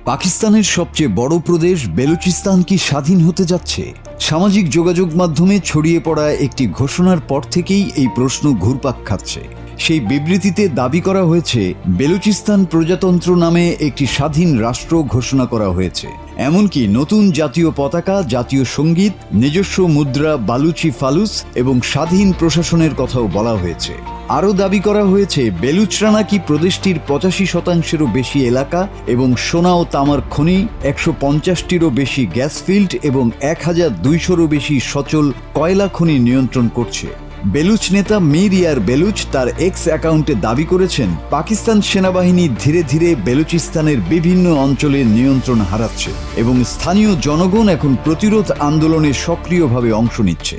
পাকিস্তানের সবচেয়ে বড় প্রদেশ বেলুচিস্তান কি স্বাধীন হতে যাচ্ছে? সামাজিক যোগাযোগ মাধ্যমে ছড়িয়ে পড়া একটি ঘোষণার পর থেকেই এই প্রশ্ন ঘুরপাক খাচ্ছে। সেই বিবৃতিতে দাবি করা হয়েছে বেলুচিস্তান প্রজাতন্ত্র নামে একটি স্বাধীন রাষ্ট্র ঘোষণা করা হয়েছে। এমনকি নতুন জাতীয় পতাকা, জাতীয় সঙ্গীত, নিজস্ব মুদ্রা বালুচি ফালুস এবং স্বাধীন প্রশাসনের কথাও বলা হয়েছে। আরও দাবি করা হয়েছে বেলুচরা নাকি প্রদেশটির 85%-এরও বেশি এলাকা এবং সোনা ও তামার খনি, 150-টিরও বেশি গ্যাস ফিল্ড এবং 1200-রও বেশি সচল কয়লা খনি নিয়ন্ত্রণ করছে। বেলুচ নেতা মীর ইয়ার বেলুচ তার এক্স অ্যাকাউন্টে দাবি করেছেন, পাকিস্তান সেনাবাহিনী ধীরে ধীরে বেলুচিস্তানের বিভিন্ন অঞ্চলের নিয়ন্ত্রণ হারাচ্ছে এবং স্থানীয় জনগণ এখন প্রতিরোধ আন্দোলনে সক্রিয়ভাবে অংশ নিচ্ছে।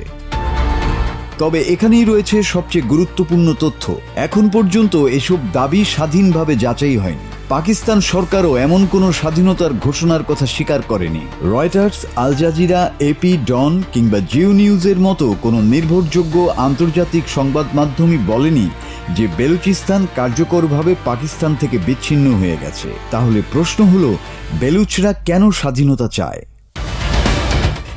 তবে এখানেই রয়েছে সবচেয়ে গুরুত্বপূর্ণ তথ্য। এখন পর্যন্ত এসব দাবি স্বাধীনভাবে যাচাই হয়নি। পাকিস্তান সরকারও এমন কোনো স্বাধীনতার ঘোষণার কথা স্বীকার করেনি। রয়টার্স, আল জাজিরা, এপি, ডন কিংবা জিও নিউজের মতো কোনো নির্ভরযোগ্য আন্তর্জাতিক সংবাদ মাধ্যমই বলেনি যে বেলুচিস্তান কার্যকরভাবে পাকিস্তান থেকে বিচ্ছিন্ন হয়ে গেছে। তাহলে প্রশ্ন হলো, বেলুচরা কেন স্বাধীনতা চায়?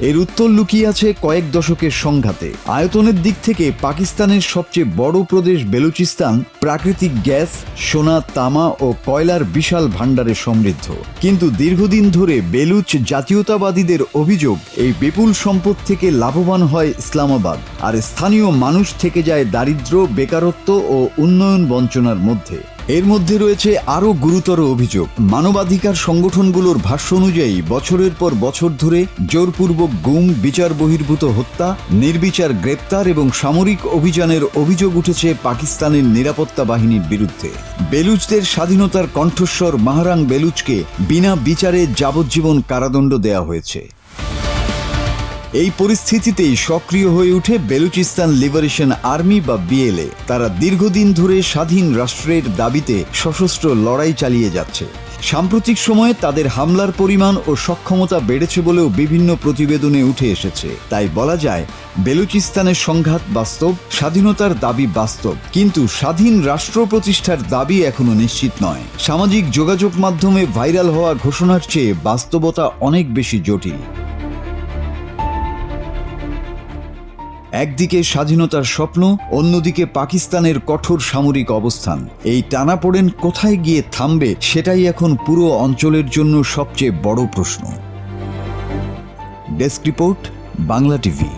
এর উত্তর লুকিয়ে আছে কয়েক দশকের সংঘাতে। আয়তনের দিক থেকে পাকিস্তানের সবচেয়ে বড় প্রদেশ বেলুচিস্তান প্রাকৃতিক গ্যাস, সোনা, তামা ও কয়লার বিশাল ভাণ্ডারে সমৃদ্ধ। কিন্তু দীর্ঘদিন ধরে বেলুচ জাতীয়তাবাদীদের অভিযোগ, এই বিপুল সম্পদ থেকে লাভবান হয় ইসলামাবাদ, আর স্থানীয় মানুষ থেকে যায় দারিদ্র্য, বেকারত্ব ও উন্নয়ন বঞ্চনার মধ্যে। এর মধ্যে রয়েছে আরও গুরুতর অভিযোগ। মানবাধিকার সংগঠনগুলোর ভাষ্য অনুযায়ী বছরের পর বছর ধরে জোরপূর্বক গুম, বিচার বহির্ভূত হত্যা, নির্বিচার গ্রেপ্তার এবং সামরিক অভিযানের অভিযোগ উঠেছে পাকিস্তানের নিরাপত্তা বাহিনীর বিরুদ্ধে। বেলুচদের স্বাধীনতার কণ্ঠস্বর মাহরাং বেলুচকে বিনা বিচারে যাবজ্জীবন কারাদণ্ড দেওয়া হয়েছে। এই পরিস্থিতিতেই সক্রিয় হয়ে ওঠে বেলুচিস্তান লিবারেশন আর্মি বা বিএলএ। তারা দীর্ঘদিন ধরে স্বাধীন রাষ্ট্রের দাবিতে সশস্ত্র লড়াই চালিয়ে যাচ্ছে। সাম্প্রতিক সময়ে তাদের হামলার পরিমাণ ও সক্ষমতা বেড়েছে বলেও বিভিন্ন প্রতিবেদনে উঠে এসেছে। তাই বলা যায়, বেলুচিস্তানের সংঘাত বাস্তব, স্বাধীনতার দাবি বাস্তব, কিন্তু স্বাধীন রাষ্ট্র প্রতিষ্ঠার দাবি এখনো নিশ্চিত নয়। সামাজিক যোগাযোগ মাধ্যমে ভাইরাল হওয়া ঘোষণার চেয়ে বাস্তবতা অনেক বেশি জটিল। একদিকে স্বাধীনতার স্বপ্ন, অন্যদিকে পাকিস্তানের কঠোর সামরিক অবস্থান। এই টানাপোড়েন কোথায় গিয়ে থামবে, সেটাই এখন পুরো অঞ্চলের জন্য সবচেয়ে বড় প্রশ্ন। Desk report, Bangla TV.